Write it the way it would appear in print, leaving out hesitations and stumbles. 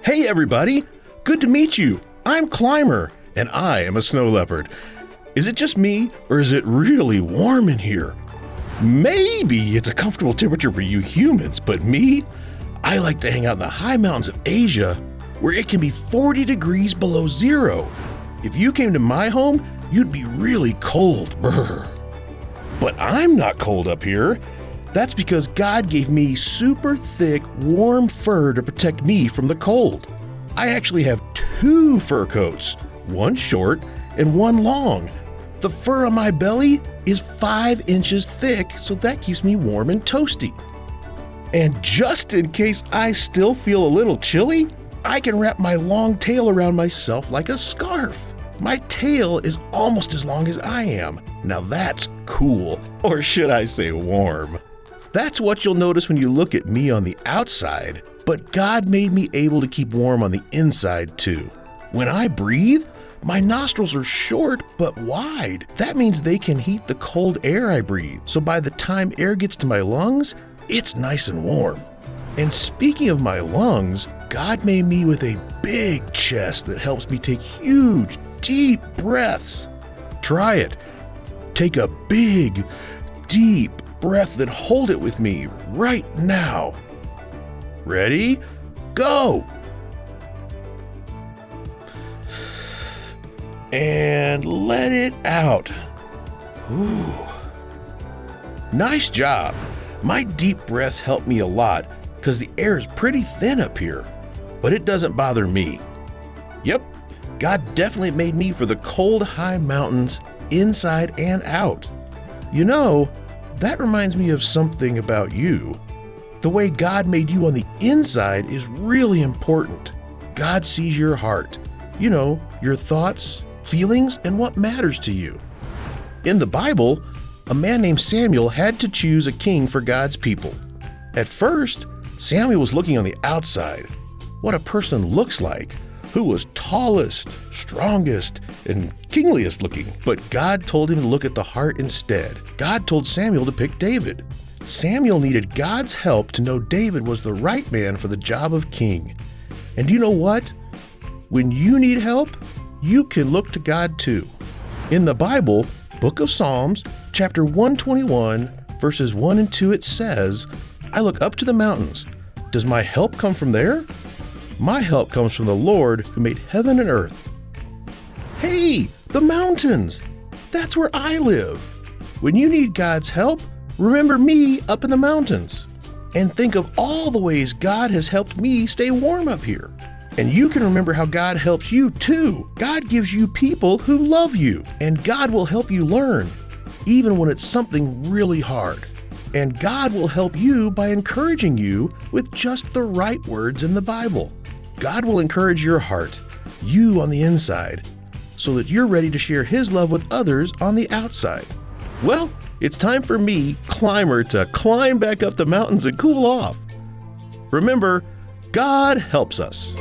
Hey everybody, good to meet you. I'm Klymer, and I am a snow leopard. Is it just me, or is it really warm in here? Maybe it's a comfortable temperature for you humans, but me? I like to hang out in the high mountains of Asia, where it can be 40 degrees below zero. If you came to my home, you'd be really cold. Brr. But I'm not cold up here. That's because God gave me super thick, warm fur to protect me from the cold. I actually have 2 fur coats, one short and one long. The fur on my belly is 5 inches thick, so that keeps me warm and toasty. And just in case I still feel a little chilly, I can wrap my long tail around myself like a scarf. My tail is almost as long as I am. Now that's cool, or should I say warm. That's what you'll notice when you look at me on the outside, but God made me able to keep warm on the inside too. When I breathe, my nostrils are short but wide. That means they can heat the cold air I breathe, so by the time air gets to my lungs, it's nice and warm. And speaking of my lungs, God made me with a big chest that helps me take huge, deep breaths. Try it. Take a big, deep breath, then hold it with me right now. Ready? Go! And let it out. Ooh. Nice job. My deep breaths help me a lot because the air is pretty thin up here, but it doesn't bother me. Yep, God definitely made me for the cold, high mountains, inside and out. You know, that reminds me of something about you. The way God made you on the inside is really important. God sees your heart. You know, your thoughts, feelings, and what matters to you. In the Bible, a man named Samuel had to choose a king for God's people. At first, Samuel was looking on the outside, what a person looks like, who was tallest, strongest, and kingliest looking. But God told him to look at the heart instead. God told Samuel to pick David. Samuel needed God's help to know David was the right man for the job of king. And you know what? When you need help, you can look to God too. In the Bible, Book of Psalms, chapter 121, verses 1 and 2, it says, "I look up to the mountains. Does my help come from there? My help comes from the Lord who made heaven and earth." Hey, the mountains! That's where I live. When you need God's help, remember me up in the mountains. And think of all the ways God has helped me stay warm up here. And you can remember how God helps you too. God gives you people who love you, and God will help you learn, even when it's something really hard. And God will help you by encouraging you with just the right words in the Bible. God will encourage your heart, you on the inside, so that you're ready to share His love with others on the outside. Well, it's time for me, Klymer, to climb back up the mountains and cool off. Remember, God helps us.